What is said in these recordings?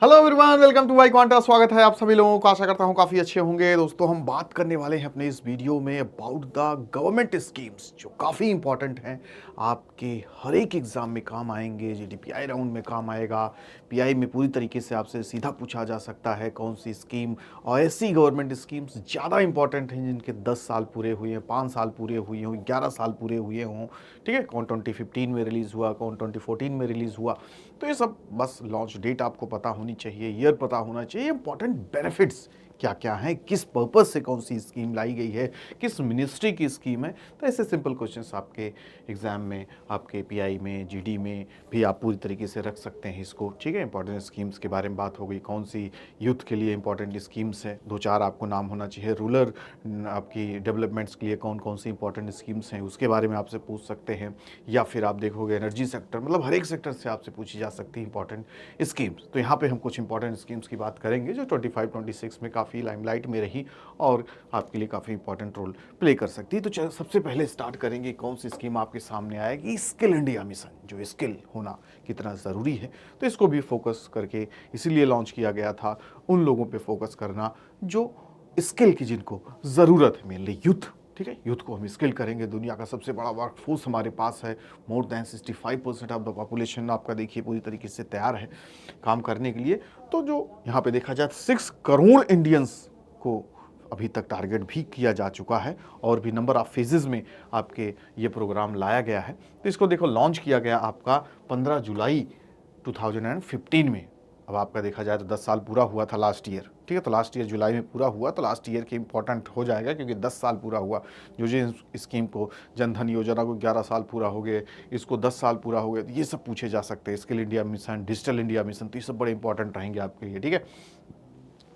Hello everyone, welcome to my Quanta. स्वागत है आप सभी लोगों का। आशा करता हूं काफी अच्छे होंगे। दोस्तों, हम बात करने वाले हैं अपने इस वीडियो में अबाउट द गवर्नमेंट स्कीम्स जो काफी इंपॉर्टेंट हैं, आपके हर एक एग्जाम में काम आएंगे। जीडीपीआई राउंड में काम आएगा। पीआई में पूरी तरीके से आपसे सीधा पूछा जा सकता है कौन सी स्कीम, और ऐसी गवर्नमेंट स्कीम्स ज़्यादा इंपॉर्टेंट हैं जिनके 10 साल पूरे हुए हैं, 5 साल पूरे हुए हों, 11 साल पूरे हुए हों। ठीक है, कौन 2015 में रिलीज़ हुआ, कौन 2014 में रिलीज़ हुआ। तो ये सब बस लॉन्च डेट आपको पता होनी चाहिए, ईयर पता होना चाहिए, इंपॉर्टेंट बेनिफिट्स क्या क्या है, किस पर्पस से कौन सी स्कीम लाई गई है, किस मिनिस्ट्री की स्कीम है। तो ऐसे सिंपल क्वेश्चंस आपके एग्जाम में, आपके पीआई में, जीडी में भी आप पूरी तरीके से रख सकते हैं इसको। ठीक है, इंपॉर्टेंट स्कीम्स के बारे में बात हो गई, कौन सी यूथ के लिए इंपॉर्टेंट स्कीम्स है, दो चार आपको नाम होना चाहिए। रूरल आपकी डेवलपमेंट्स के लिए कौन कौन सी इंपॉर्टेंट स्कीम्स हैं उसके बारे में आपसे पूछ सकते हैं। या फिर आप देखोगे एनर्जी सेक्टर, मतलब हर एक सेक्टर से आपसे पूछी जा सकती है इंपॉर्टेंट स्कीम्स। तो यहाँ पे हम कुछ इंपॉर्टेंट स्कीम्स की बात करेंगे जो 25-26 में काफ़ी लाइमलाइट में रही और आपके लिए काफ़ी इंपॉर्टेंट रोल प्ले कर सकती है। तो सबसे पहले स्टार्ट करेंगे कौन सी स्कीम आपके सामने आएगी, स्किल इंडिया मिशन। जो स्किल होना कितना ज़रूरी है, तो इसको भी फोकस करके इसीलिए लॉन्च किया गया था, उन लोगों पे फोकस करना जो स्किल की जिनको ज़रूरत है, मेनली यूथ। ठीक है, यूथ को हम स्किल करेंगे। दुनिया का सबसे बड़ा वर्कफोर्स हमारे पास है, more than 65% of the population आपका देखिए पूरी तरीके से तैयार है काम करने के लिए। तो जो यहाँ पे देखा जाए 6 करोड़ इंडियंस को अभी तक टारगेट भी किया जा चुका है, और भी नंबर ऑफ फेजेस में आपके ये प्रोग्राम लाया गया है। तो इसको देखो, लॉन्च किया गया आपका 15 जुलाई 2015 में। अब आपका देखा जाए तो 10 साल पूरा हुआ था लास्ट ईयर। ठीक है, तो लास्ट ईयर जुलाई में पूरा हुआ, तो लास्ट ईयर के इंपॉर्टेंट हो जाएगा क्योंकि 10 साल पूरा हुआ। जो स्कीम को, जनधन योजना को 11 साल पूरा हो गए, इसको 10 साल पूरा हो गए, तो ये सब पूछे जा सकते हैं। Skill India mission, digital India mission, तो ये सब बड़े इंपॉर्टेंट रहेंगे आपके लिए। ठीक है,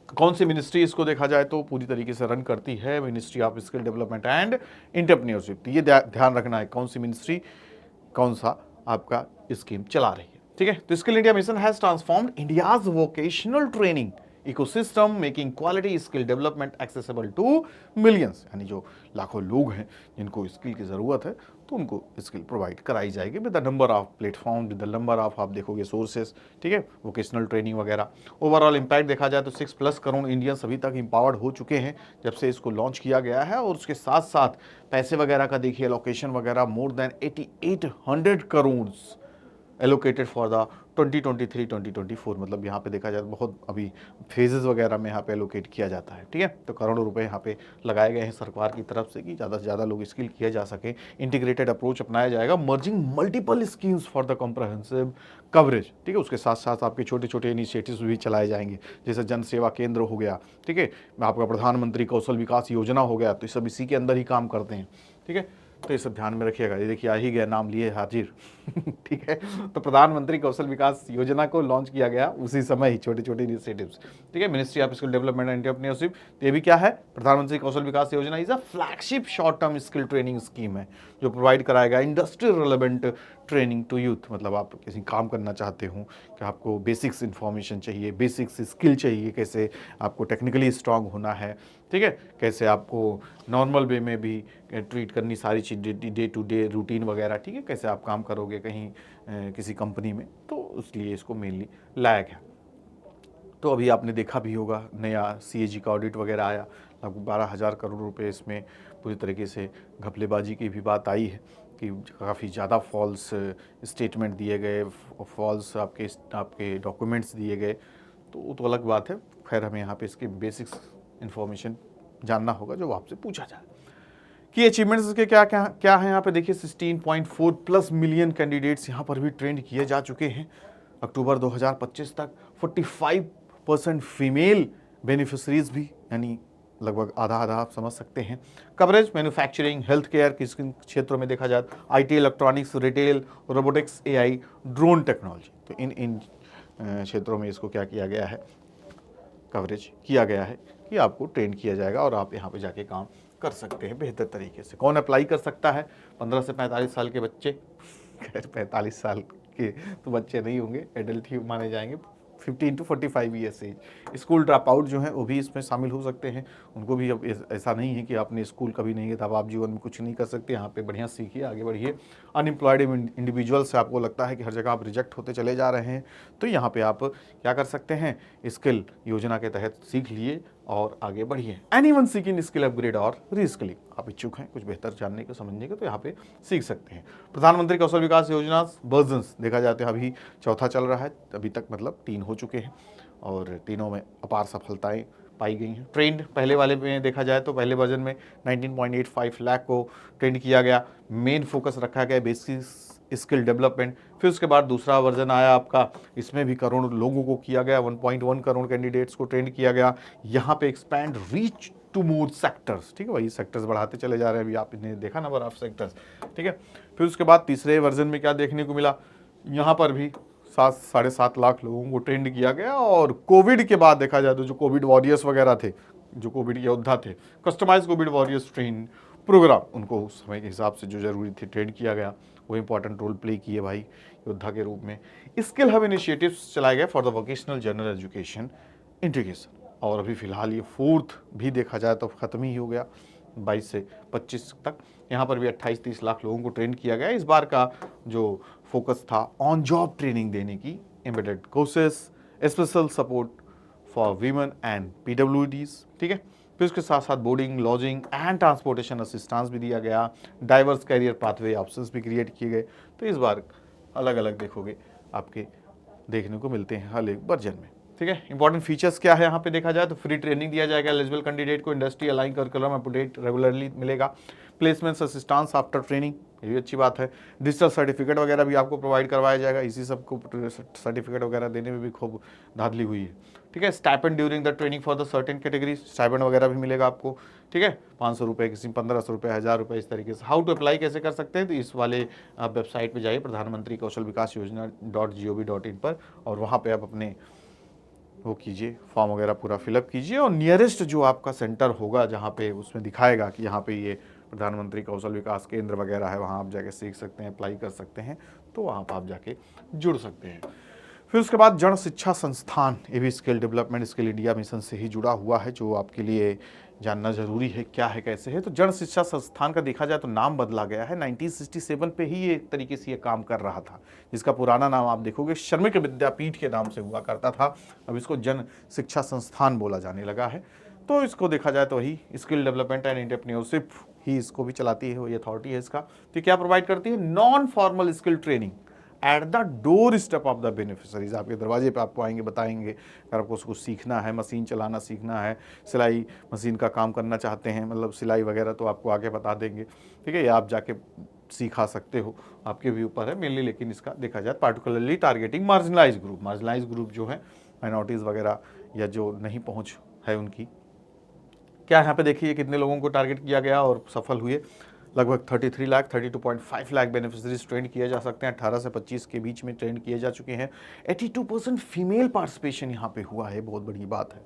कौन सी मिनिस्ट्री इसको देखा जाए तो पूरी तरीके से रन करती है, Ministry of Skill Development and entrepreneurship. ये ध्यान रखना है कौन सी मिनिस्ट्री कौन सा आपका स्कीम चला रही है। ठीक है, तो Skill India Mission has transformed India's vocational training ecosystem, making quality skill development accessible to millions. यानी जो लाखों लोग हैं जिनको स्किल की ज़रूरत है, तो उनको स्किल प्रोवाइड कराई जाएगी with the number of platform, with the number of आप देखोगे सोर्सेज। ठीक है, वोकेशनल ट्रेनिंग वगैरह। ओवरऑल इम्पैक्ट देखा जाए तो 6+ करोड़ इंडियंस अभी तक एम्पावर्ड हो चुके हैं जब से इसको लॉन्च किया गया है। और उसके साथ साथ पैसे वगैरह का देखिए, लोकेशन वगैरह, more than 8800 crore allocated for the 2023-2024। मतलब यहाँ पे देखा जाए तो बहुत अभी फेजेस वगैरह में यहाँ पे एलोकेट किया जाता है। ठीक है, तो करोड़ों रुपए यहाँ पे लगाए गए हैं सरकार की तरफ से कि ज़्यादा से ज़्यादा लोग स्किल किए जा सके। इंटीग्रेटेड अप्रोच अपनाया जाएगा, merging multiple schemes for the comprehensive coverage. ठीक है, उसके साथ साथ आपके छोटे छोटे इनिशिएटिव्स भी चलाए जाएंगे, जैसे जन सेवा केंद्र हो गया। ठीक है, आपका प्रधानमंत्री कौशल विकास योजना हो गया, तो ये सब इसी के अंदर ही काम करते हैं। ठीक है, तो ये सब ध्यान में रखिएगा। ये देखिए, आ ही गया, नाम लिए हाजिर। ठीक है, तो प्रधानमंत्री कौशल विकास योजना को लॉन्च किया गया उसी समय ही, छोटे छोटे इनिशिएटिव्स। ठीक है, Ministry of Skill Development and Entrepreneurship, तो ये भी क्या है, Pradhan Mantri Kaushal Vikas Yojana is a flagship short term skill training scheme है जो प्रोवाइड कराएगा industry relevant training to youth. मतलब आप किसी काम करना चाहते हो कि आपको बेसिक्स इन्फॉर्मेशन चाहिए, बेसिक्स स्किल चाहिए, कैसे आपको टेक्निकली स्ट्रांग होना है। ठीक है, कैसे आपको नॉर्मल वे में भी ट्रीट करनी सारी चीज़, डे टू डे रूटीन वगैरह। ठीक है, कैसे आप काम करोगे कहीं किसी कंपनी में, तो इसलिए इसको मेनली लाया गया। तो अभी आपने देखा भी होगा, नया सीएजी का ऑडिट वगैरह आया, लगभग 12,000 करोड़ रुपए इसमें पूरी तरीके से घपलेबाजी की भी बात आई है कि काफ़ी ज़्यादा फॉल्स स्टेटमेंट दिए गए, फॉल्स आपके डॉक्यूमेंट्स दिए गए। तो वो तो अलग बात है। खैर, हमें यहाँ पे इसके बेसिक्स इन्फॉर्मेशन जानना होगा जो आपसे पूछा जाए कि अचीवमेंट्स इसके क्या क्या क्या है। यहाँ पे देखिए 16.4+ मिलियन कैंडिडेट्स यहाँ पर भी ट्रेंड किए जा चुके हैं अक्टूबर 2025 तक। 45% फीमेल बेनिफिशरीज भी, यानी लगभग आधा आधा आप समझ सकते हैं। कवरेज मैन्युफैक्चरिंग, हेल्थ केयर, किस किन क्षेत्रों में देखा जाए, IT, electronics, retail, robotics, AI, drone technology. तो इन क्षेत्रों में इसको क्या किया गया है, कवरेज किया गया है कि आपको ट्रेन किया जाएगा और आप यहाँ पे जाके काम कर सकते हैं बेहतर तरीके से। कौन अप्लाई कर सकता है, 15 से 45 साल के बच्चे। खैर 45 साल के तो बच्चे नहीं होंगे, एडल्ट ही माने जाएंगे। 15 to 45 years age. School drop out जो हैं वो भी इसमें शामिल हो सकते हैं, उनको भी अब ऐसा नहीं है कि आपने स्कूल कभी नहीं किया तब आप जीवन में कुछ नहीं कर सकते, यहाँ पे बढ़िया सीखिए, आगे बढ़िए। अनएम्प्लॉयड इंडिविजुअल से आपको लगता है कि हर जगह आप रिजेक्ट होते चले जा रहे हैं, तो यहाँ पे आप क्या कर सकते हैं, स्किल योजना के तहत सीख लिए और आगे बढ़िए। एनीवन सीकिंग स्किल अपग्रेड और रीस्किलिंग, आप इच्छुक हैं कुछ बेहतर जानने के समझने के, तो यहाँ पे सीख सकते हैं। प्रधानमंत्री कौशल विकास योजना वर्जन्स देखा जाते हैं, अभी चौथा चल रहा है, अभी तक मतलब 3 हो चुके हैं और तीनों में अपार सफलताएं पाई गई हैं। ट्रेंड पहले वाले में देखा जाए तो पहले वर्जन में 19.85 लाख को ट्रेंड किया गया, मेन फोकस रखा गया बेसिक स्किल डेवलपमेंट। फिर उसके बाद दूसरा वर्जन आया आपका, इसमें भी करोड़ लोगों को किया गया, 1.1 करोड़ कैंडिडेट्स को ट्रेंड किया गया। यहाँ पे expand reach to more sectors, ठीक है, वही सेक्टर्स बढ़ाते चले जा रहे हैं, अभी आपने देखा नंबर ऑफ सेक्टर्स, ठीक है। फिर उसके बाद तीसरे वर्जन में क्या देखने को मिला, यहाँ पर भी 7-7.5 लाख लोगों को ट्रेंड किया गया। और कोविड के बाद देखा जाए तो जो कोविड वॉरियर्स वगैरह थे, जो कोविड योद्धा थे, customise Covid warriors train programme, उनको उस समय के हिसाब से जो जरूरी थी ट्रेंड किया गया, वो इंपॉर्टेंट रोल प्ले किए भाई योद्धा के रूप में। स्किल हब इनिशिएटिव्स चलाए गए for the vocational general education integration, और अभी फिलहाल ये 4th भी देखा जाए तो ख़त्म ही हो गया 22 से 25 तक। यहाँ पर भी 28-30 लाख लोगों को ट्रेन किया गया। इस बार का जो फोकस था ऑन जॉब ट्रेनिंग देने की, embedded courses, special support for women and PWDs, ठीक है। फिर उसके साथ साथ boarding, lodging and transportation assistance भी दिया गया, डाइवर्स कैरियर पाथवे ऑप्शंस भी क्रिएट किए गए। तो इस बार अलग अलग देखोगे आपके देखने को मिलते हैं हर एक वर्जन में, ठीक है। इंपॉर्टेंट फीचर्स क्या है यहाँ पे देखा जाए तो फ्री ट्रेनिंग दिया जाएगा एलिजिबल कैंडिडेट को, industry align curriculum update regularly मिलेगा, प्लेसमेंट्स असिस्टेंस आफ्टर ट्रेनिंग, ये भी अच्छी बात है। डिजिटल सर्टिफिकेट वगैरह भी आपको प्रोवाइड करवाया जाएगा, इसी सबको सर्टिफिकेट वगैरह देने में भी खूब धांधली हुई है, ठीक है। Stipend during the training for the certain category, stipend वगैरह भी मिलेगा आपको, ठीक है। 500 रुपये, किसी 1500 रुपये, 1000 रुपये, इस तरीके से। हाउ टू अप्लाई कैसे कर सकते हैं, तो इस वाले आप वेबसाइट पे जाइए प्रधानमंत्री कौशल विकास योजना .gov.in पर, और वहाँ पे आप अपने वो कीजिए, फॉर्म वगैरह पूरा फिलअप कीजिए, और नियरेस्ट जो आपका सेंटर होगा जहाँ पे उसमें दिखाएगा कि यहाँ पे ये प्रधानमंत्री कौशल विकास केंद्र वगैरह है, वहाँ आप जाके सीख सकते हैं, अप्लाई कर सकते हैं, तो वहाँ पर आप जाके जुड़ सकते हैं। फिर उसके बाद जन शिक्षा संस्थान, ये भी skill development skill India mission से ही जुड़ा हुआ है, जो आपके लिए जानना जरूरी है क्या है कैसे है। तो जन शिक्षा संस्थान का देखा जाए तो नाम बदला गया है, 1967 पे ही ये एक तरीके से ये काम कर रहा था, जिसका पुराना नाम आप देखोगे श्रमिक विद्यापीठ के नाम से हुआ करता था, अब इसको जन शिक्षा संस्थान बोला जाने लगा है। तो इसको देखा जाए तो वही स्किल डेवलपमेंट एंड एंटरप्रेन्योरशिप ही इसको भी चलाती है, वही अथॉरिटी है इसका। तो क्या प्रोवाइड करती है, non formal skill training at the door step of the beneficiaries, आपके दरवाजे पे आपको आएंगे, बताएंगे अगर आपको कुछ सीखना है, मशीन चलाना सीखना है, सिलाई मशीन का काम करना चाहते हैं, मतलब सिलाई वगैरह, तो आपको आगे बता देंगे, ठीक है। या आप जाके सिखा सकते हो, आपके भी ऊपर है मेनली, लेकिन इसका देखा जाए पार्टिकुलरली टारगेटिंग मार्जिनलाइज ग्रुप जो है, माइनॉरिटीज़ वगैरह या जो नहीं पहुँच है उनकी। क्या यहाँ पे देखिए कितने लोगों को टारगेट किया गया और सफल हुए, लगभग 33 लाख 32.5 लाख बेनिफिशरीज ट्रेंड किए जा सकते हैं, 18 से 25 के बीच में ट्रेंड किए जा चुके हैं। 82% फीमेल पार्टिसिपेशन यहाँ पे हुआ है, बहुत बड़ी बात है,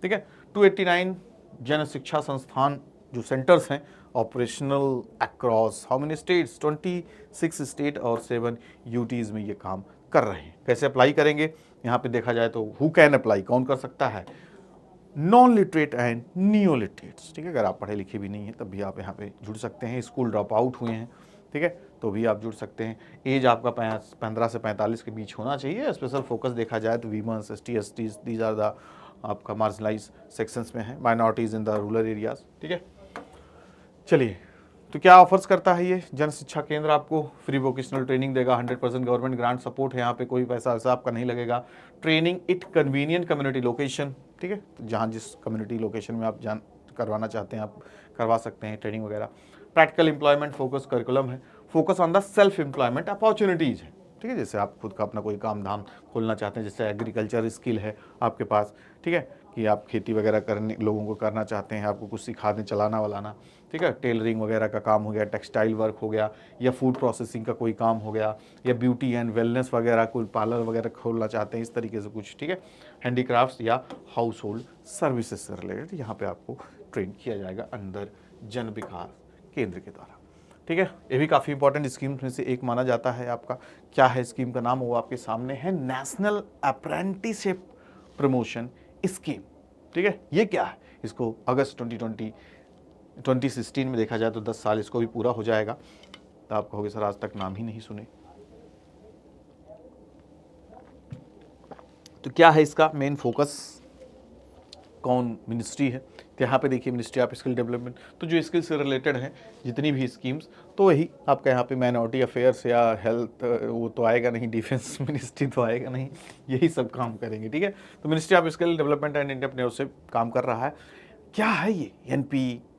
ठीक है। 289 जन शिक्षा संस्थान जो सेंटर्स हैं operational across how many states, 26 state और 7 यूटीज में ये काम कर रहे हैं। कैसे अप्लाई करेंगे, यहाँ पे देखा जाए तो हु कैन अप्लाई, कौन कर सकता है, non literate and neo literates, ठीक है। अगर आप पढ़े लिखे भी नहीं हैं तब भी आप यहाँ पे जुड़ सकते हैं, स्कूल ड्रॉप आउट हुए हैं, ठीक है, तो भी आप जुड़ सकते हैं। एज आपका 15 से 45 के बीच होना चाहिए। स्पेशल फोकस देखा जाए तो womens, ST STs, these are the आपका मार्जिनलाइज सेक्शंस में है, minorities in the rural areas, ठीक है। चलिए, तो क्या ऑफर्स करता है ये जन शिक्षा केंद्र, आपको फ्री वोकेशनल ट्रेनिंग देगा, 100% गवर्नमेंट ग्रांट सपोर्ट है, यहाँ पे कोई पैसा वैसा आपका नहीं लगेगा। Training it convenient community location, ठीक है, तो जहाँ जिस कम्युनिटी लोकेशन में आप जान करवाना चाहते हैं आप करवा सकते हैं ट्रेनिंग वगैरह। प्रैक्टिकल एम्प्लॉयमेंट फोकस करिकुलम है, focus on the self employment opportunities है, ठीक है। जैसे आप खुद का अपना कोई काम धाम खोलना चाहते हैं, जैसे एग्रीकल्चर स्किल है आपके पास, ठीक है, कि आप खेती वगैरह करने लोगों को करना चाहते हैं, आपको कुछ सिखा दें चलाना वलाना, ठीक है। टेलरिंग वगैरह का काम हो गया, टेक्सटाइल वर्क हो गया, या फूड प्रोसेसिंग का कोई काम हो गया, या ब्यूटी एंड वेलनेस वगैरह, कोई पार्लर वगैरह खोलना चाहते हैं, इस तरीके से कुछ, ठीक है। हैंडीक्राफ्ट्स या हाउस होल्ड सर्विसेज से रिलेटेड यहाँ पे आपको ट्रेन किया जाएगा अंदर जन विकास केंद्र के द्वारा, ठीक है। ये भी काफ़ी इंपॉर्टेंट स्कीम में से एक माना जाता है। आपका क्या है स्कीम का नाम, वो आपके सामने है, नेशनल अप्रेंटिसशिप प्रमोशन स्कीम। ठीक है, ये क्या है? इसको अगस्त 2016 में देखा जाए तो 10 साल इसको भी पूरा हो जाएगा। तो आप कहोगे सर आज तक नाम ही नहीं सुने। तो क्या है इसका मेन फोकस, कौन मिनिस्ट्री है? तो यहाँ पे देखिए मिनिस्ट्री ऑफ स्किल डेवलपमेंट। तो जो स्किल से रिलेटेड हैं जितनी भी स्कीम्स, तो वही आपका यहाँ पे माइनॉरिटी अफेयर्स या हेल्थ वो तो आएगा नहीं, डिफेंस मिनिस्ट्री तो आएगा नहीं, यही सब काम करेंगे। ठीक है, तो Ministry of Skill Development and Entrepreneurship काम कर रहा है। क्या है ये?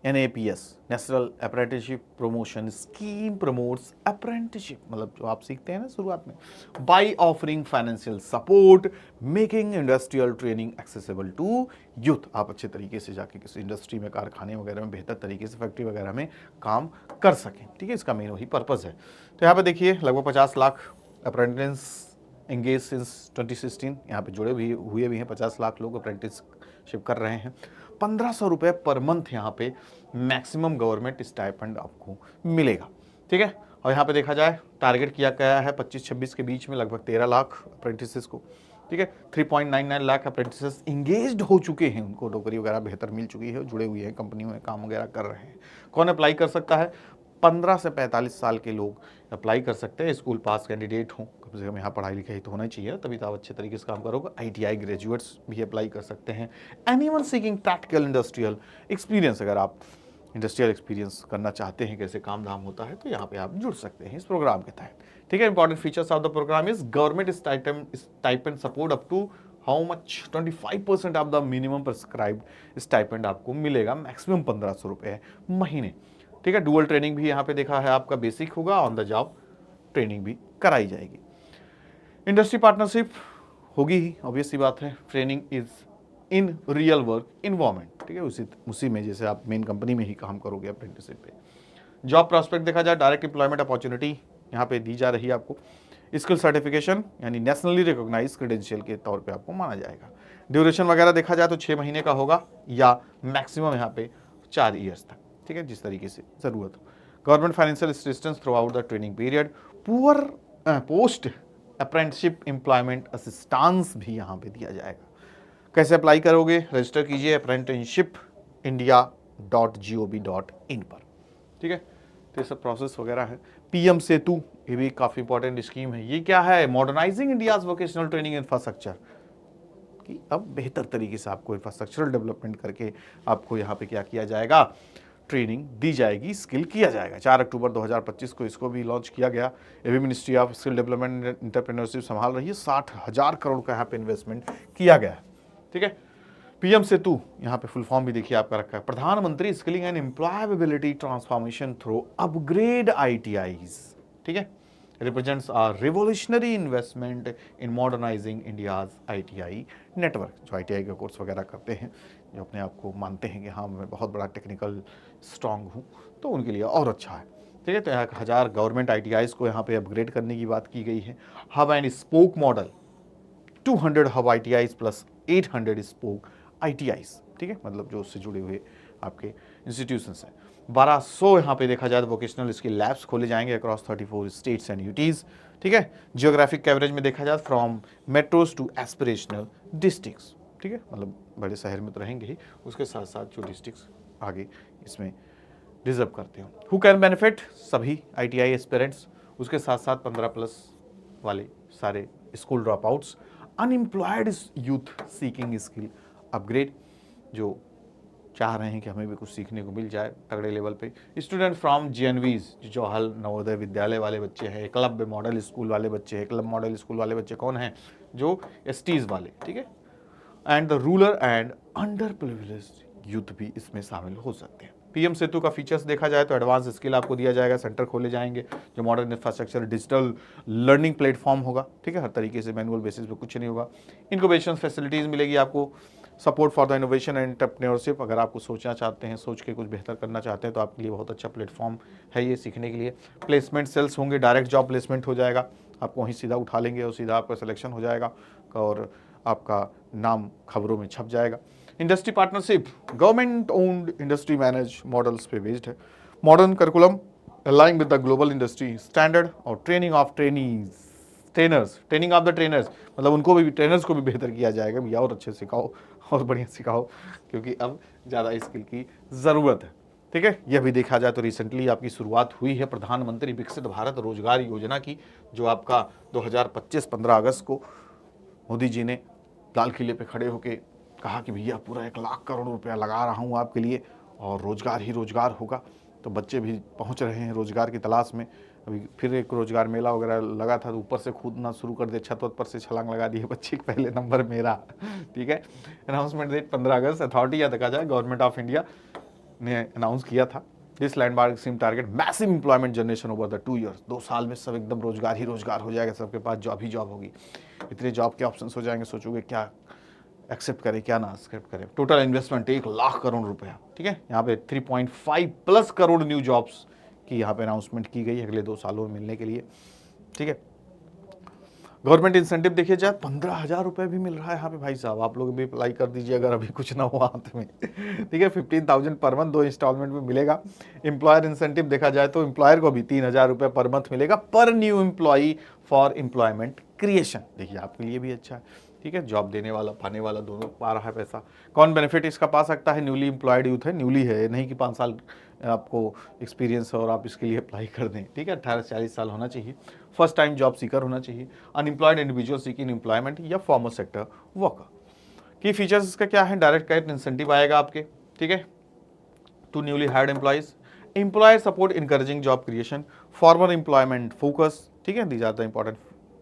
NAPS National Apprenticeship Promotion Scheme promotes apprenticeship, मतलब जो आप सीखते हैं ना शुरुआत में, by offering financial support, making industrial training accessible to youth. आप अच्छे तरीके से जाके किसी इंडस्ट्री में, कारखाने वगैरह में बेहतर तरीके से, फैक्ट्री वगैरह में काम कर सकें। ठीक है, इसका मेन वही पर्पज़ है। तो यहाँ पे देखिए लगभग 50 लाख अप्रेंटिस एंगेज सिंस 2016 यहाँ पे जुड़े हुए भी हैं। 50 लाख लोग अप्रेंटिसशिप कर रहे हैं। 1500 रुपये पर मंथ यहाँ पे मैक्सिमम गवर्नमेंट स्टाइपेंड आपको मिलेगा। ठीक है, और यहाँ पे देखा जाए टारगेट किया गया है 25-26 के बीच में लगभग 13 लाख अप्रेंटिसेस को। ठीक है, 3.99 लाख अप्रेंटिसेस इंगेज्ड हो चुके हैं, उनको नौकरी वगैरह बेहतर मिल चुकी है, जुड़े हुए हैं, कंपनियों में काम वगैरह कर रहे हैं। कौन अप्लाई कर सकता है? 15 से 45 साल के लोग अप्लाई कर सकते हैं। स्कूल पास कैंडिडेट हों, कम से कम यहाँ पढ़ाई लिखाई तो होना चाहिए, तभी तो आप अच्छे तरीके से काम करोगे। ITI ग्रेजुएट्स भी अप्लाई कर सकते हैं। Anyone seeking practical industrial experience, अगर आप इंडस्ट्रियल एक्सपीरियंस करना चाहते हैं, कैसे काम धाम होता है, तो यहाँ पे आप जुड़ सकते हैं इस प्रोग्राम के तहत। ठीक है, important features of the programme is government stipend support up to how much 25% of the minimum prescribed stipend आपको मिलेगा, मैक्सिमम 1500 रुपये महीने। ठीक है, डुअल ट्रेनिंग भी यहाँ पे देखा है आपका बेसिक होगा, ऑन द जॉब ट्रेनिंग भी कराई जाएगी। इंडस्ट्री पार्टनरशिप होगी ही, ऑब्वियस सी बात है। Training is in real work environment. ठीक है, उसी में जैसे आप मेन कंपनी में ही काम करोगे अप्रेंटिसशिप पे। जॉब प्रॉस्पेक्ट देखा जाए, डायरेक्ट एम्प्लॉयमेंट अपॉर्चुनिटी यहाँ पे दी जा रही है आपको। स्किल सर्टिफिकेशन यानी नेशनली रिकॉग्नाइज क्रेडेंशियल के तौर पे आपको माना जाएगा। ड्यूरेशन वगैरह देखा जाए तो 6 महीने का होगा या मैक्सिमम यहाँ पे 4 ईयर्स तक। ठीक है, जिस तरीके से ज़रूरत हो। Government financial assistance through out the training period. Post apprenticeship employment assistance भी यहाँ पे दिया जाएगा। कैसे अप्लाई करोगे? रजिस्टर कीजिए apprenticeshipindia.gov.in पर। ठीक है, तो ये सब प्रोसेस वगैरह है। PM सेतु, ये भी काफ़ी इंपॉर्टेंट स्कीम है। ये क्या है? Modernising India's vocational training infrastructure की अब बेहतर तरीके से आपको इंफ्रास्ट्रक्चरल डेवलपमेंट करके आपको यहाँ पे क्या किया जाएगा? ट्रेनिंग दी जाएगी, स्किल किया जाएगा। 4 अक्टूबर 2025 को इसको भी लॉन्च किया गया। ये भी ministry of Skill Development and entrepreneurship संभाल रही है। 60,000 करोड़ का यहाँ पे इन्वेस्टमेंट किया गया है। ठीक है, PM सेतु यहाँ पे फुल फॉर्म भी देखिए आपका रखा है, Pradhan Mantri skilling and employability transformation through upgrade ITIs। ठीक है, represents are revolutionary investment in modernising India's ITI network. जो ITI का कोर्स वगैरह करते हैं, जो अपने आप को मानते हैं कि हाँ मैं बहुत बड़ा टेक्निकल स्ट्रांग हूँ, तो उनके लिए और अच्छा है। ठीक है, तो 1000 गवर्नमेंट ITIs को यहाँ पे अपग्रेड करने की बात की गई है। Hub and spoke model, 200 hub ITIs plus 800 spoke ITIs। ठीक है, मतलब जो उससे जुड़े हुए आपके इंस्टीट्यूशंस हैं। 1200 यहाँ पे देखा जाए तो वोकेशनल स्किल लैब्स खोले जाएंगे अक्रॉस 34 स्टेट्स एंड UTs। ठीक है, जियोग्राफिक कवरेज में देखा जाए from metros to aspirational districts. ठीक है, मतलब बड़े शहर में तो रहेंगे ही, उसके साथ साथ जो डिस्ट्रिक्ट्स आगे इसमें रिजर्व करते हो। Who can benefit? सभी ITI एस्पिरेंट्स, उसके साथ साथ 15+ वाले सारे school drop outs, unemployed youth seeking skill upgrade, जो चाह रहे हैं कि हमें भी कुछ सीखने को मिल जाए तगड़े लेवल पे। Student from GNVs, Jawahar Navodaya Vidyalaya वाले बच्चे हैं, क्लब मॉडल स्कूल वाले बच्चे हैं। क्लब मॉडल स्कूल वाले बच्चे कौन हैं? जो STs वाले। ठीक है, and the rural and under privileged youth भी इसमें शामिल हो सकते हैं। PM सेतु का फीचर्स देखा जाए तो एडवांस स्किल आपको दिया जाएगा, सेंटर खोले जाएंगे, जो modern infrastructure digital learning platform होगा। ठीक है, हर तरीके से मैनुअल बेसिस पे कुछ नहीं होगा। इनक्यूबेशन फैसिलिटीज़ मिलेगी आपको, support for the innovation and entrepreneurship. अगर आपको सोचना चाहते हैं, सोच के कुछ बेहतर करना चाहते हैं, तो आपके लिए बहुत अच्छा प्लेटफॉर्म है ये सीखने के लिए। प्लेसमेंट सेल्स होंगे, डायरेक्ट जॉब प्लेसमेंट हो जाएगा, आपको वहीं सीधा उठा लेंगे और सीधा आपका सिलेक्शन हो जाएगा और आपका नाम खबरों में छप जाएगा। Industry partnership, government owned industry manage models पे बेस्ड है। Modern curriculum aligning with the global industry standard और training of trainees trainers, training of the trainers, मतलब उनको भी, ट्रेनर्स को भी बेहतर किया जाएगा भैया, और अच्छे सिखाओ और बढ़िया सिखाओ, क्योंकि अब ज़्यादा स्किल की ज़रूरत है। ठीक है, यह भी देखा जाए तो रिसेंटली आपकी शुरुआत हुई है प्रधानमंत्री विकसित भारत रोजगार योजना की, जो आपका 2025 15 अगस्त को मोदी जी ने लाल किले पे खड़े होके कहा कि भैया पूरा 1 लाख करोड़ रुपया लगा रहा हूँ आपके लिए, और रोजगार ही रोजगार होगा। तो बच्चे भी पहुँच रहे हैं रोजगार की तलाश में। अभी फिर एक रोजगार मेला वगैरह लगा था, तो ऊपर से कूदना शुरू कर दिया, छत वत पर से छलांग लगा दी है बच्चे, पहले नंबर मेरा। ठीक है, अनाउंसमेंट डेट 15 अगस्त, अथॉरिटी या देखा जाए गवर्नमेंट ऑफ इंडिया ने अनाउंस किया था। This landmark scheme target massive employment generation over the 2 years। 2 साल में सब एकदम रोजगार ही रोजगार हो जाएगा, सबके पास जॉब ही जॉब होगी। इतने जॉब के ऑप्शंस हो जाएंगे, सोचोगे क्या एक्सेप्ट करें क्या ना एक्सेप्ट करें। टोटल इन्वेस्टमेंट 1 लाख करोड़ रुपया। ठीक है, यहाँ पे 3.5 प्लस करोड़ न्यू जॉब्स की यहाँ पे अनाउंसमेंट की गई अगले 2 सालों में मिलने के लिए। ठीक है, गवर्नमेंट इंसेंटिव देखिए जाए 15,000 रुपये भी मिल रहा है यहाँ पे भाई साहब, आप लोग भी अप्लाई कर दीजिए अगर अभी कुछ ना हुआ हाथ में। ठीक है, 15,000 पर मंथ 2 इंस्टॉलमेंट में मिलेगा। एम्प्लॉयर इंसेंटिव देखा जाए तो एम्प्लॉयर को भी 3,000 रुपये पर मंथ मिलेगा पर new employee for employment creation. देखिए आपके लिए भी अच्छा है। ठीक है, जॉब देने वाला पाने वाला दोनों पा रहा है पैसा। कौन बेनिफिट इसका पा सकता है? न्यूली एम्प्लॉयड यूथ है, न्यूली है, नहीं कि 5 साल आपको एक्सपीरियंस है और आप इसके लिए अप्लाई कर दें। ठीक है, 18 से 40 साल होना चाहिए, फर्स्ट टाइम जॉब सीकर होना चाहिए, अनएम्प्लॉयड इंडिविजुअल सीकिंग एम्प्लॉयमेंट या फॉर्मल सेक्टर वर्कर। की फीचर्स इसका क्या है? डायरेक्ट कैरेक्ट इंसेंटिव आएगा आपके। ठीक है, to newly hired employees, employer support encouraging job creation, formal employment focus. ठीक है, these are the important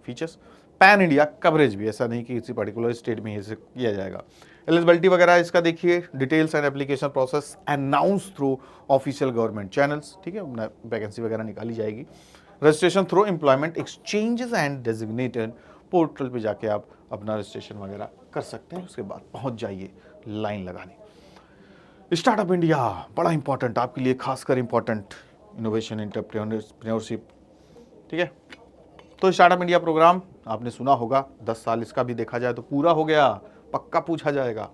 features. Pan India coverage भी, ऐसा नहीं कि किसी पर्टिकुलर स्टेट में इसे किया जाएगा। एलिजिबिलिटी वगैरह इसका देखिए, details and application process announce through official government channels. ठीक है, वैकेंसी वगैरह निकाली जाएगी। Registration through employment exchanges and designated portal पे जाके आप अपना रजिस्ट्रेशन वगैरह कर सकते हैं। उसके बाद पहुंच जाइए लाइन लगाने। स्टार्टअप इंडिया बड़ा इंपॉर्टेंट आपके लिए, खासकर इंपॉर्टेंट इनोवेशन एंटरप्रेन्योरशिप। ठीक है, तो स्टार्टअप इंडिया प्रोग्राम आपने सुना होगा, 10 साल इसका भी देखा जाए तो पूरा हो गया, पक्का पूछा जाएगा।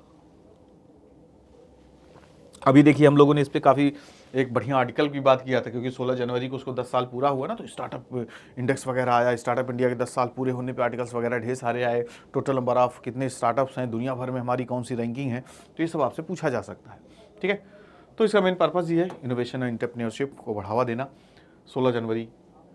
अभी देखिए हम लोगों ने इस पर काफ़ी एक बढ़िया आर्टिकल की बात किया था, क्योंकि 16 जनवरी को उसको 10 साल पूरा हुआ ना, तो स्टार्टअप इंडेक्स वगैरह आया, स्टार्टअप इंडिया के 10 साल पूरे होने पे आर्टिकल्स वगैरह ढेर सारे आए, टोटल नंबर ऑफ कितने स्टार्टअप्स हैं दुनिया भर में, हमारी कौन सी रैंकिंग है, तो ये सब आपसे पूछा जा सकता है। ठीक है, तो इसका मेन पर्पज़ ये है इनोवेशन एंड एंटरप्रेन्योरशिप को बढ़ावा देना। 16 जनवरी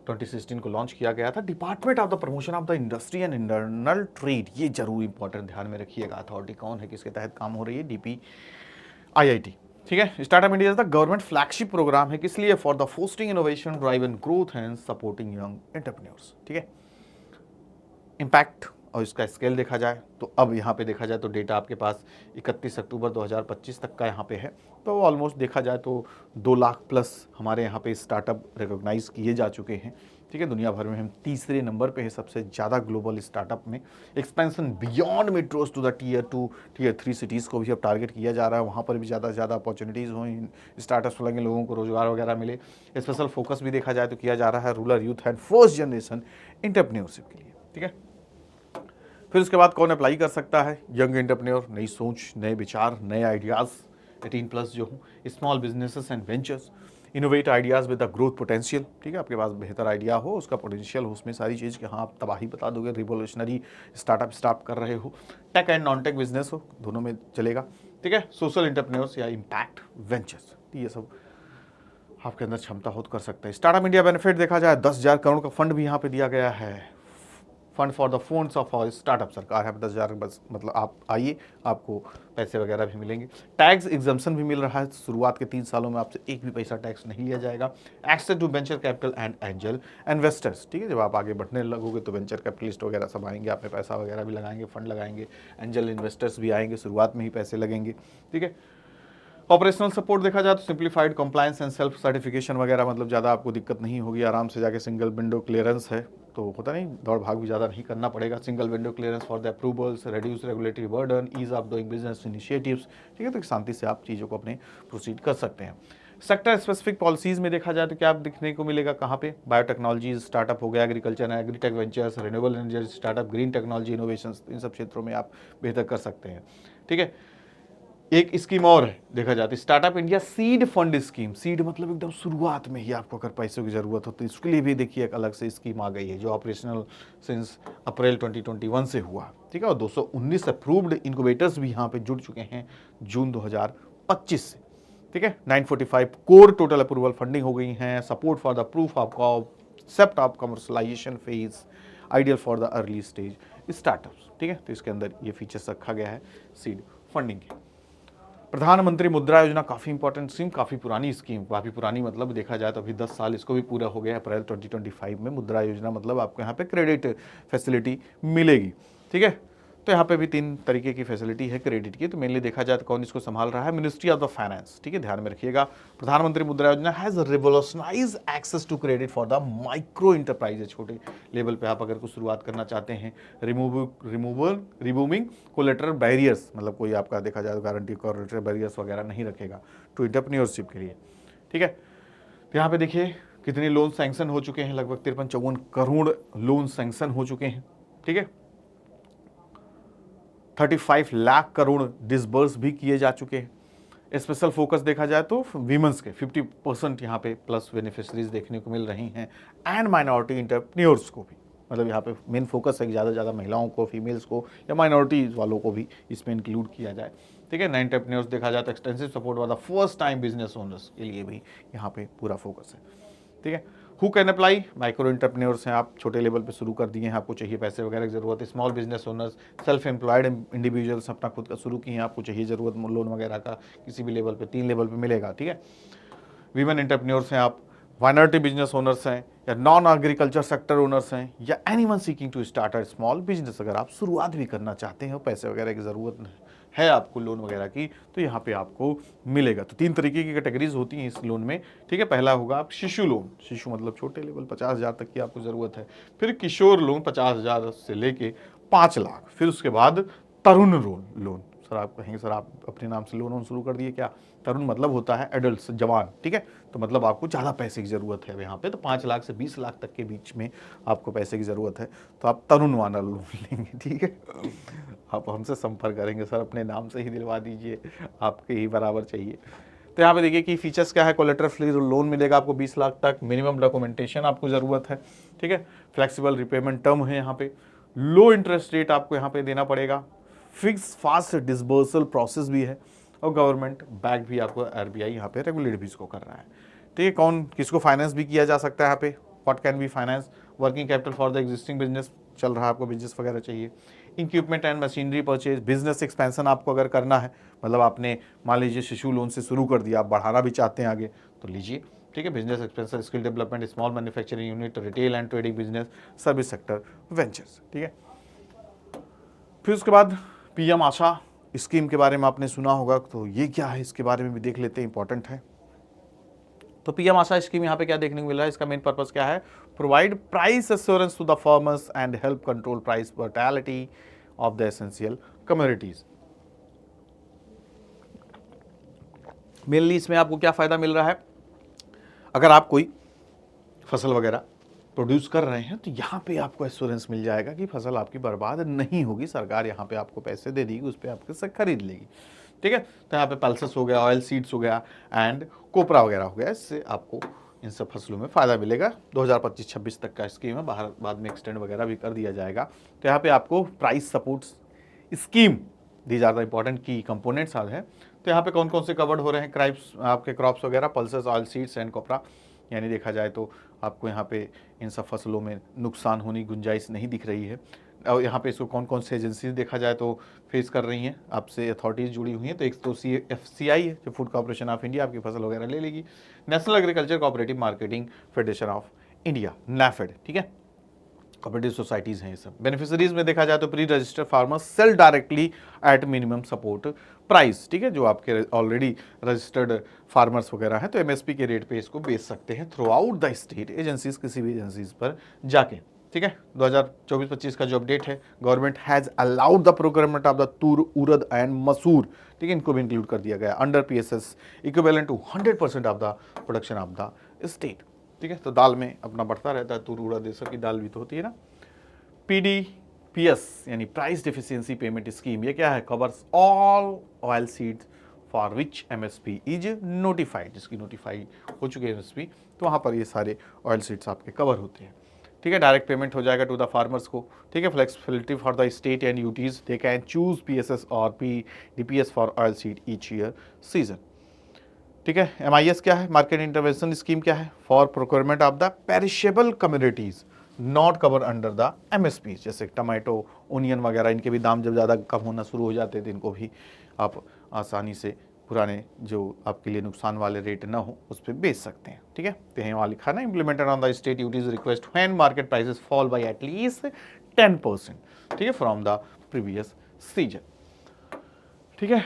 2016 को लॉन्च किया गया था। Department of the promotion of the industry and internal trade, ये जरूर इंपॉर्टेंट ध्यान में रखिएगा। अथॉरिटी कौन है, किसके तहत काम हो रही है? DPIIT। ठीक है, Startup India the government flagship programme है, किस लिए? For the fostering innovation drive and growth and supporting young entrepreneurs. ठीक है, इम्पैक्ट और इसका स्केल देखा जाए तो अब यहाँ पे देखा जाए तो डेटा आपके पास 31 अक्टूबर 2025 तक का यहाँ पे है, तो ऑलमोस्ट देखा जाए तो 2 लाख प्लस हमारे यहाँ पे स्टार्टअप रिकॉग्नाइज किए जा चुके हैं। ठीक है, दुनिया भर में हम तीसरे नंबर पे है सबसे ज़्यादा ग्लोबल स्टार्टअप में। Expansion beyond metros to the Tier 2 Tier 3 cities को भी अब टारगेट किया जा रहा है, वहाँ पर भी ज़्यादा से ज़्यादा अपॉर्चुनिटीज़ हों, स्टार्टअप्स लगे, लोगों को रोजगार वगैरह मिले। स्पेशल फोकस भी देखा जाए तो किया जा रहा है rural youth and first generation entrepreneurship के लिए। ठीक है, फिर उसके बाद कौन अप्लाई कर सकता है? यंग एंटरप्रेन्योर, नई सोच, नए विचार, नए आइडियाज़, 18+ जो हूँ, small businesses and ventures, innovate ideas with the growth potential. ठीक है, आपके पास बेहतर आइडिया हो, उसका पोटेंशियल हो, उसमें सारी चीज़ कि हाँ आप तबाही बता दोगे, रिवोल्यूशनरी स्टार्टअप स्टार्ट कर रहे हो, tech and non tech business हो, दोनों में चलेगा। ठीक है, सोशल एंटरप्रेन्योर्स या इम्पैक्ट वेंचर्स, ये सब आपके अंदर क्षमता हो तो कर सकते हैं। स्टार्टअप इंडिया बेनिफिट देखा जाए 10,000 करोड़ का फंड भी यहाँ पे दिया गया है। Fund for the phones of all startup, सरकार है 10,000, बस मतलब आप आइए, आपको पैसे वगैरह भी मिलेंगे। टैक्स एग्जम्पशन भी मिल रहा है, शुरुआत के 3 सालों में आपसे एक भी पैसा टैक्स नहीं लिया जाएगा। Access to venture capital and angel investors. ठीक है, जब आप आगे बढ़ने लगोगे तो वेंचर कैपिटलिस्ट वगैरह सब आएंगे, आप में पैसा वगैरह भी लगाएंगे, फंड लगाएंगे, एंजल इन्वेस्टर्स भी आएंगे, शुरुआत में ही पैसे लगेंगे। ठीक है, ऑपरेशनल सपोर्ट देखा जाए तो simplified compliance and self certification वगैरह, मतलब ज़्यादा आपको दिक्कत नहीं होगी, आराम से जाके सिंगल विंडो क्लियरेंस है तो होता नहीं, दौड़ भाग भी ज़्यादा नहीं करना पड़ेगा। Single window clearance for the approvals, reduce regulatory burden, ease of doing business initiatives. ठीक है, तो शांति से आप चीज़ों को अपने प्रोसीड कर सकते हैं। सेक्टर स्पेसिफिक पॉलिसीज़ में देखा जाए तो क्या आप दिखने को मिलेगा? कहाँ पे? बायोटेक्नोलॉजी स्टार्टअप हो गया, agriculture and agritech ventures, renewable energy startup, green technology innovation, इन सब क्षेत्रों में आप बेहतर कर सकते हैं। ठीक है, एक स्कीम और है देखा जाता है, Startup India seed fund scheme. Seed मतलब एकदम शुरुआत में ही आपको अगर पैसों की जरूरत हो तो इसके लिए भी देखिए एक अलग से स्कीम आ गई है, जो ऑपरेशनल सिंस अप्रैल 2021 से हुआ, ठीक है। और 219 अप्रूव्ड इनक्यूबेटर्स भी यहाँ पे जुड़ चुके हैं जून 2025 से, ठीक है। 945 कोर टोटल अप्रूवल फंडिंग हो गई हैं। Support for the proof of concept of commercialisation phase, ideal for the early stage startups, ठीक है। तो इसके अंदर ये फीचर्स रखा गया है सीड फंडिंग के। प्रधानमंत्री मुद्रा योजना काफ़ी इंपॉर्टेंट स्कीम, काफ़ी पुरानी स्कीम, काफ़ी पुरानी मतलब देखा जाए तो अभी 10 साल इसको भी पूरा हो गया अप्रैल 2025 में। मुद्रा योजना मतलब आपको यहाँ पे क्रेडिट फैसिलिटी मिलेगी, ठीक है। तो यहाँ पे भी 3 तरीके की फैसिलिटी है क्रेडिट की। तो मेनली देखा जाए तो कौन इसको संभाल रहा है, मिनिस्ट्री ऑफ द फाइनेंस, ठीक है, ध्यान में रखिएगा। Pradhan Mantri Mudra Yojana has revolutionize access to credit for the micro enterprises. छोटे लेवल पे आप अगर कुछ शुरुआत करना चाहते हैं, रिमूविंग कोलेटरल बैरियर्स, मतलब कोई आपका देखा जाए तो गारंटी कोलेटरल बैरियर्स वगैरह नहीं रखेगा टू एंटरप्रेन्योरशिप के लिए, ठीक है। तो यहाँ पे देखिए कितने लोन सैंक्शन हो चुके हैं, लगभग 53-54 करोड़ लोन सैंक्शन हो चुके हैं, ठीक है। 35 लाख करोड़ डिसबर्स भी किए जा चुके हैं। स्पेशल फोकस देखा जाए तो वीमेंस के 50% यहाँ पे प्लस बेनिफिशरीज देखने को मिल रही हैं, एंड माइनॉरिटी इंटरप्रेन्योर्स को भी, मतलब यहाँ पे मेन फोकस है कि ज़्यादा से ज़्यादा महिलाओं को, फीमेल्स को या माइनॉरिटीज वालों को भी इसमें इंक्लूड किया जाए, ठीक है। नए एंटरप्रेन्योर्स देखा जाए तो एक्सटेंसिव सपोर्ट वाला फर्स्ट टाइम बिजनेस ओनर्स के लिए भी यहाँ पे पूरा फोकस है, ठीक है। Who can apply, micro entrepreneurs हैं आप, छोटे लेवल पे शुरू कर दिए हैं, आपको चाहिए पैसे वगैरह की जरूरत है। Small business owners, self employed individuals, अपना खुद का शुरू किए हैं, आपको चाहिए जरूरत लोन वगैरह का, किसी भी लेवल पे 3 लेवल पे मिलेगा, ठीक है। वीमेन एंटरप्रेन्योर्स हैं आप, माइनॉरिटी बिजनेस ओनर्स हैं, या नॉन एग्रीकल्चर सेक्टर ओनर्स हैं, या anyone seeking to start a small business. अगर आप शुरुआत भी करना चाहते हैं, पैसे वगैरह की ज़रूरत है आपको लोन वगैरह की, तो यहाँ पे आपको मिलेगा। तो 3 तरीके की कैटेगरीज होती हैं इस लोन में, ठीक है। पहला होगा आप शिशु लोन, शिशु मतलब छोटे लेवल 50,000 तक की आपको ज़रूरत है। फिर किशोर लोन 50,000 से लेके 5 लाख। फिर उसके बाद तरुण लोन। सर आप कहेंगे सर आप अपने नाम से लोन शुरू कर दिए क्या? तरुण मतलब होता है एडल्ट, जवान, ठीक है। तो मतलब आपको ज़्यादा पैसे की ज़रूरत है यहाँ पे, तो 5 लाख से 20 लाख तक के बीच में आपको पैसे की ज़रूरत है, तो आप तरुण वाला लोन लेंगे, ठीक है। आप हमसे संपर्क करेंगे, सर अपने नाम से ही दिलवा दीजिए, आपके ही बराबर चाहिए। तो यहाँ पे देखिए कि फीचर्स क्या है, कोलेटरल फ्री लोन मिलेगा आपको 20 लाख तक, मिनिमम डॉक्यूमेंटेशन आपको ज़रूरत है, ठीक है। फ्लेक्सिबल रिपेमेंट टर्म है यहाँ पे, लो इंटरेस्ट रेट आपको यहाँ पे देना पड़ेगा, फिक्स फास्ट डिसबर्सल प्रोसेस भी है, और गवर्नमेंट बैक भी आपको आरबीआई यहाँ पे रेगुलेट भी इसको कर रहा है, ठीक है। कौन किसको फाइनेंस भी किया जा सकता है यहाँ पे, what can be finance, working capital for the existing business, चल रहा है आपको बिजनेस वगैरह चाहिए, equipment and machinery purchase, business expansion आपको अगर करना है, मतलब आपने मान लीजिए शिशु लोन से शुरू कर दिया, आप बढ़ाना भी चाहते हैं आगे तो लीजिए, ठीक है। Business expansion, skill development, small manufacturing unit, retail and trading business, service sector, ventures, ठीक है। फिर उसके बाद पीएम आशा स्कीम के बारे में आपने सुना होगा, तो ये क्या है इसके बारे में भी देख लेते हैं, इंपॉर्टेंट है। तो पीएम आशा स्कीम यहाँ पे क्या देखने को मिल रहा है, इसका मेन पर्पस क्या है, provide price assurance to the farmers and help control price volatility of the essential commodities. Mainly इसमें आपको क्या फायदा मिल रहा है, अगर आप कोई फसल वगैरह प्रोड्यूस कर रहे हैं तो यहाँ पे आपको एश्योरेंस मिल जाएगा कि फसल आपकी बर्बाद नहीं होगी, सरकार यहाँ पे आपको पैसे दे देगी, उस पर आपके से खरीद लेगी, ठीक है। तो यहाँ पे पल्सेस हो गया, ऑयल सीड्स हो गया, एंड कोपरा वगैरह हो गया, इससे आपको इन सब फसलों में फ़ायदा मिलेगा। 2025-26 तक का स्कीम है, बाहर बाद में एक्सटेंड वगैरह भी कर दिया जाएगा। तो यहाँ पे आपको price support scheme, these are the important key components आज है। तो यहाँ पे कौन कौन से कवर्ड हो रहे हैं क्राइप्स, आपके क्रॉप्स वगैरह, पल्सेस, ऑयल सीड्स एंड कोपरा, यानी देखा जाए तो आपको यहाँ पे इन सब फसलों में नुकसान होने की गुंजाइश नहीं दिख रही है। और यहाँ पे इसको कौन कौन से एजेंसीज देखा जाए तो फेस कर रही हैं, आपसे अथॉरिटीज़ जुड़ी हुई हैं। तो एक तो FCI है, जो फूड कॉर्पोरेशन ऑफ इंडिया, आपकी फसल वगैरह ले लेगी। National agriculture cooperative marketing federation of India, NAFED, ठीक है। कोऑपरेटिव सोसाइटीज़ हैं ये सब। बेनिफिशरीज में देखा जाए तो pre registered farmers sell directly at minimum support price, ठीक है। जो आपके ऑलरेडी रजिस्टर्ड फार्मर्स वगैरह हैं तो MSP के रेट पे इसको बेच सकते हैं through out the state agencies, किसी भी एजेंसीज पर जाके, ठीक है। 2024-25 का जो अपडेट है, government has allowed the procurement of the tur, urad and masoor, ठीक है, इनको भी इंक्लूड कर दिया गया under PSS equivalent to 100% of the production of the state, ठीक है। तो दाल में अपना बढ़ता रहता है, तूर, उड़द, ये सब की दाल भी तो होती है ना। PDPS यानी प्राइस डिफिशियंसी पेमेंट स्कीम, ये क्या है, covers all oil seeds for which MSP is notified, जिसकी नोटिफाई हो चुकी है MSP, तो वहाँ पर ये सारे ऑयल सीड्स आपके कवर होते हैं। ठीक है, डायरेक्ट पेमेंट हो जाएगा टू द फार्मर्स को। ठीक है, flexibility for the state and UTs, they can choose PSS और DPS for oil seed each year season. ठीक है, MIS क्या है, मार्केट इंटरवेंशन स्कीम क्या है, for procurement of the perishable communities not cover under the MSP, जैसे tomato, onion वगैरह, इनके भी दाम जब ज़्यादा कम होना शुरू हो जाते हैं तो इनको भी आप आसानी से पुराने जो आपके लिए नुकसान वाले रेट ना हो उस पर बेच सकते हैं। ठीक है, तो यहाँ लिखा ना, implemented on the state UTs request when market prices fall bye at least 10%, ठीक है, फ्रॉम द प्रीवियस सीजन। ठीक है,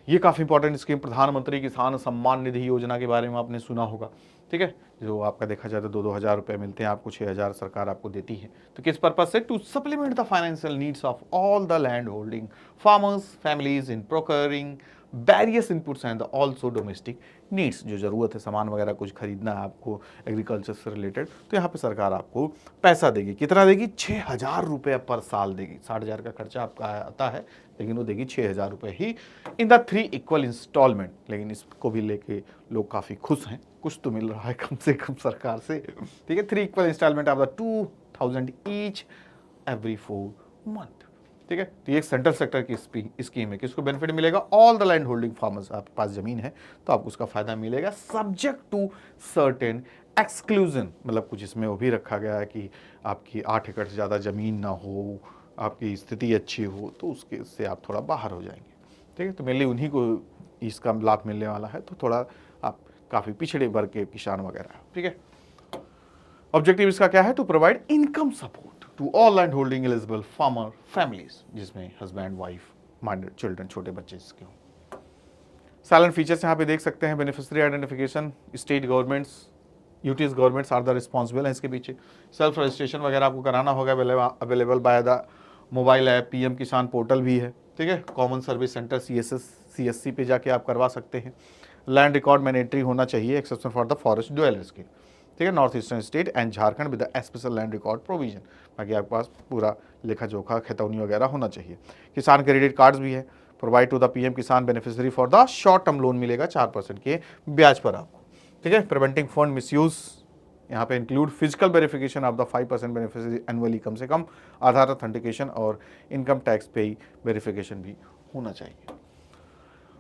ये काफ़ी इंपॉर्टेंट स्कीम, प्रधानमंत्री किसान सम्मान निधि योजना के बारे में आपने सुना होगा। ठीक है, जो आपका देखा जाए तो 2-2 हज़ार रुपये मिलते हैं आपको, 6,000 सरकार आपको देती है। तो किस पर्पज से, to supplement the financial needs of all the land holding farmers families in procuring various inputs and also domestic needs, जो ज़रूरत है सामान वगैरह कुछ खरीदना है आपको एग्रीकल्चर से रिलेटेड, तो यहाँ पे सरकार आपको पैसा देगी। कितना देगी, 6,000 रुपये पर साल देगी। 60,000 का खर्चा आपका आता है, लेकिन वो देगी 6,000 रुपये ही इन द 3 इक्वल इंस्टॉलमेंट। लेकिन इसको भी लेके लोग काफ़ी खुश हैं, कुछ तो मिल रहा है कम से कम सरकार से। ठीक है, 3 equal instalment of the 2,000 each every 4 month. ठीक है, तो ये एक सेंट्रल सेक्टर की स्कीम है। किसको बेनिफिट मिलेगा, all the land holding farmers. आपके पास जमीन है तो आपको उसका फायदा मिलेगा, सब्जेक्ट टू सर्टेन एक्सक्लूजन, मतलब कुछ इसमें वो भी रखा गया है कि आपकी 8 एकड़ से ज़्यादा ज़मीन ना हो, आपकी स्थिति अच्छी हो, तो उसके से आप थोड़ा बाहर हो जाएंगे। ठीक है, तो मेनली उन्हीं को इसका लाभ मिलने वाला है, तो थोड़ा आप काफ़ी पिछड़े वर्ग के किसान वगैरह। ठीक है, ऑब्जेक्टिव इसका क्या है, to provide income support to all land holding eligible farmer families, जिसमें हस्बैंड वाइफ माइनर चिल्ड्रन, छोटे बच्चे जिसके हों। साइलेंट फीचर्स यहाँ पे देख सकते हैं, beneficiary identification, state governments UTs governments are the responsible हैं इसके पीछे। सेल्फ रजिस्ट्रेशन वगैरह आपको कराना होगा, available by the mobile app, PM Kisan portal भी है। ठीक है, कॉमन सर्विस सेंटर CSC पे जाके आप करवा सकते हैं। लैंड रिकॉर्ड मैंडेटरी होना चाहिए exception for the forest dwellers के। ठीक है, north eastern state and Jharkhand with the special land record provision. बाकी आपके पास पूरा लेखा जोखा खतौनी वगैरह होना चाहिए। किसान क्रेडिट कार्ड्स भी है, प्रोवाइड टू द PM किसान beneficiary for the short term loan मिलेगा 4% के ब्याज पर आपको। ठीक है, प्रिवेंटिंग फंड मिसयूज, यहाँ पे include physical verification of the 5% beneficiary annually, कम से कम आधार ऑथेंटिकेशन और इनकम टैक्स पे वेरिफिकेशन भी होना चाहिए।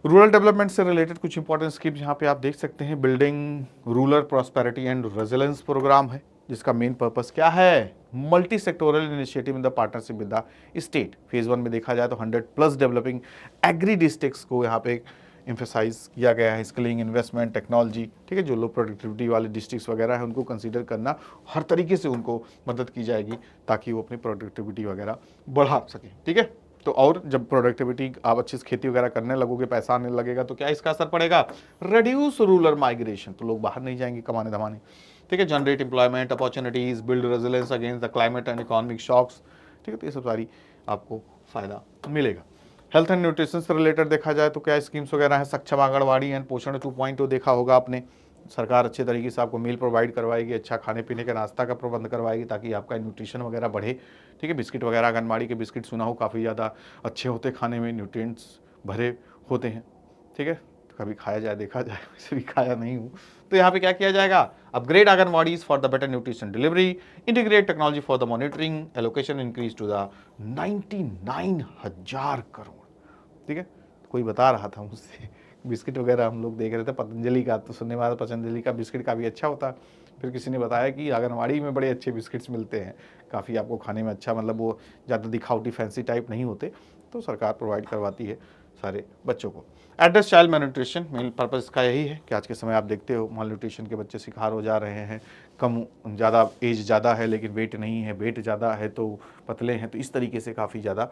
रूरल डेवलपमेंट से रिलेटेड कुछ इंपॉर्टेंट स्कीम्स यहाँ पे आप देख सकते हैं। Building rural prosperity and resilience programme है, जिसका मेन पर्पस क्या है, multi sectoral initiative in the partnership with the state. Phase 1 में देखा जाए तो 100+ डेवलपिंग एग्री डिस्ट्रिक्ट्स को यहाँ पे एम्फेसाइज किया गया है, स्किलिंग, इन्वेस्टमेंट, टेक्नोलॉजी। ठीक है, जो लो प्रोडक्टिविटी वाले डिस्ट्रिक्ट्स वगैरह है उनको कंसीडर करना, हर तरीके से उनको मदद की जाएगी ताकि वो अपनी प्रोडक्टिविटी वगैरह बढ़ा सकें। ठीक है, तो और जब प्रोडक्टिविटी आप अच्छी से खेती वगैरह करने लगोगे, पैसा आने लगेगा, तो क्या इसका असर पड़ेगा, रिड्यूस रूरल माइग्रेशन, तो लोग बाहर नहीं जाएंगे कमाने धमाने। ठीक है, generate employment opportunities, build resilience against the climate and economic shocks. ठीक है, तो ये सब सारी आपको फायदा मिलेगा। हेल्थ एंड न्यूट्रिशन से रिलेटेड देखा जाए तो क्या स्कीम्स वगैरह हैं, सक्षम आंगनवाड़ी एंड पोषण 2.0 देखा होगा आपने। सरकार अच्छे तरीके से आपको मील प्रोवाइड करवाएगी, अच्छा खाने पीने के नाश्ता का प्रबंध करवाएगी ताकि आपका न्यूट्रिशन वगैरह बढ़े। ठीक है, बिस्किट वगैरह, आंगनबाड़ी के बिस्किट सुना हो काफ़ी ज़्यादा अच्छे होते, खाने में न्यूट्रिएंट्स भरे होते हैं। ठीक है, तो कभी खाया जाए, देखा जाए, वैसे भी खाया नहीं हूँ। तो यहाँ पे क्या किया जाएगा, upgrade anganwadis for the better nutrition delivery, integrate technology for the monitoring, allocation increase to the 99,000 crore. ठीक है, कोई बता रहा था मुझसे, बिस्किट वगैरह हम लोग देख रहे थे पतंजलि का, तो सुनने वाला पतंजलि का बिस्किट काफ़ी अच्छा होता है। फिर किसी ने बताया कि आंगनवाड़ी में बड़े अच्छे बिस्किट्स मिलते हैं, काफ़ी आपको खाने में अच्छा, मतलब वो ज़्यादा दिखावटी फैंसी टाइप नहीं होते, तो सरकार प्रोवाइड करवाती है सारे बच्चों को। Address child malnutrition, main purpose इसका यही है कि आज के समय आप देखते हो malnutrition के बच्चे शिकार हो जा रहे हैं। कम ज़्यादा एज ज़्यादा है लेकिन वेट नहीं है, वेट ज़्यादा है तो पतले हैं, तो इस तरीके से काफ़ी ज़्यादा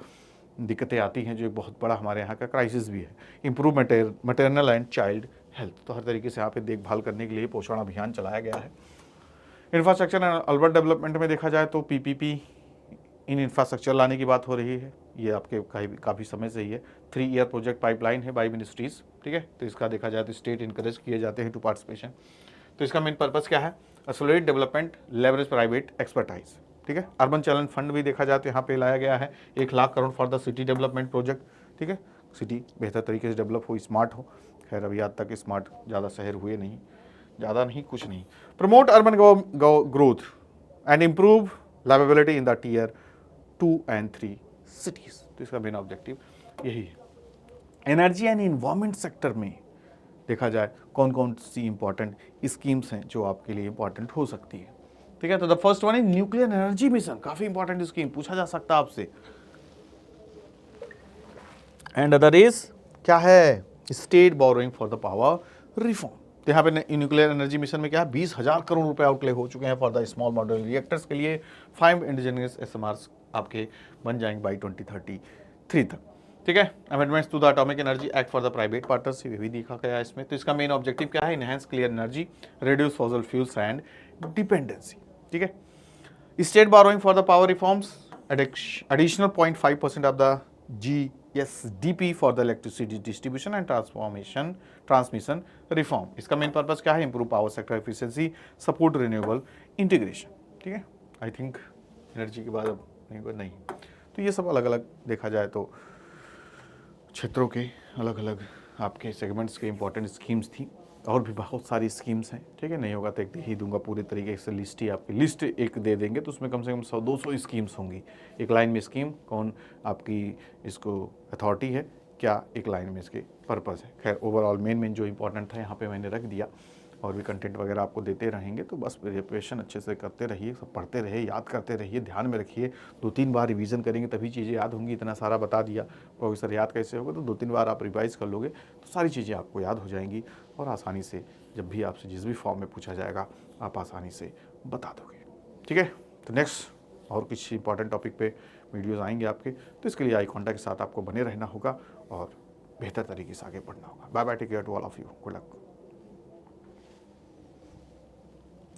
दिक्कतें आती हैं, जो एक बहुत बड़ा हमारे यहाँ का क्राइसिस भी है। Improve maternal and child health, तो हर तरीके से यहाँ पे देखभाल करने के लिए पोषण अभियान चलाया गया है। इंफ्रास्ट्रक्चर एंड अर्बन डेवलपमेंट में देखा जाए तो PPP इन इंफ्रास्ट्रक्चर लाने की बात हो रही है, ये आपके काफ़ी समय से ही है। 3 ईयर प्रोजेक्ट पाइपलाइन है बाई मिनिस्ट्रीज। ठीक है, तो इसका देखा जाए तो स्टेट इंकरेज किए जाते हैं टू पार्टिसिपेशन। तो इसका मेन पर्पज़ क्या है, accelerate development, leverage private expertise. ठीक है, अर्बन चैलेंज फंड भी देखा जाए तो यहाँ पे लाया गया है 1 lakh crore for the city development project. ठीक है, सिटी बेहतर तरीके से डेवलप हो, स्मार्ट हो। खैर अभी आज तक स्मार्ट ज़्यादा शहर हुए नहीं, ज़्यादा नहीं, कुछ नहीं। Promote urban growth and improve liveability in the tier 2 and 3 cities. तो इसका मेन ऑब्जेक्टिव यही है। एनर्जी एंड इन्वायरमेंट सेक्टर में देखा जाए कौन कौन सी इंपॉर्टेंट स्कीम्स हैं जो आपके लिए इंपॉर्टेंट हो सकती है। ठीक है, तो the first one is nuclear energy mission, काफी इंपॉर्टेंट स्कीम, पूछा जा सकता है आपसे। एंड अदर इज क्या है, state borrowing for the power reform. तो यहाँ पे न्यूक्लियर एनर्जी मिशन में क्या है, 20,000 करोड़ रुपए आउटले हो चुके हैं for the small model reactors के लिए। 5 इंडिजिनियस SMRs आपके बन जाएंगे बाई 2033 तक। ठीक है, amendments to the atomic energy act for the private partnership भी देखा गया है इसमें। तो इसका मेन ऑब्जेक्टिव क्या है, enhance clear energy, reduce fossil fuels and dependency. ठीक है, state borrowing for the power reforms, additional 0.5% of the GSDP for the electricity distribution and transmission reform. इसका मेन पर्पस क्या है, improve power sector efficiency, support renewable integration. ठीक है, I think energy के बाद अब नहीं। तो ये सब अलग अलग देखा जाए तो क्षेत्रों के अलग अलग आपके सेगमेंट्स के इंपॉर्टेंट स्कीम्स थी, और भी बहुत सारी स्कीम्स हैं। ठीक है, नहीं होगा तो एक दे ही दूंगा पूरे तरीके से, लिस्ट ही आपकी लिस्ट एक दे देंगे तो उसमें कम से कम 100-200 स्कीम्स होंगी। एक लाइन में स्कीम कौन आपकी इसको अथॉरिटी है, क्या एक लाइन में इसके पर्पज़ है। खैर ओवरऑल मेन जो इंपॉर्टेंट था यहाँ पे मैंने रख दिया, और भी कंटेंट वगैरह आपको देते रहेंगे। तो बस प्रिपरेशन अच्छे से करते रहिए, सब पढ़ते रहिए, याद करते रहिए, ध्यान में रखिए। 2-3 बार रिवीजन करेंगे तभी चीज़ें याद होंगी। इतना सारा बता दिया प्रोफेसर, याद कैसे होगा, तो 2-3 बार आप रिवाइज कर लोगे तो सारी चीज़ें आपको याद हो जाएंगी, और आसानी से जब भी आपसे जिस भी फॉर्म में पूछा जाएगा आप आसानी से बता दोगे। ठीक है, तो नेक्स्ट और कुछ इंपॉर्टेंट टॉपिक पे वीडियोज़ आएंगे आपके, तो इसके लिए आई कॉन्टैक्ट के साथ आपको बने रहना होगा और बेहतर तरीके से आगे बढ़ना होगा। Bye bye, take care to all of you, good luck.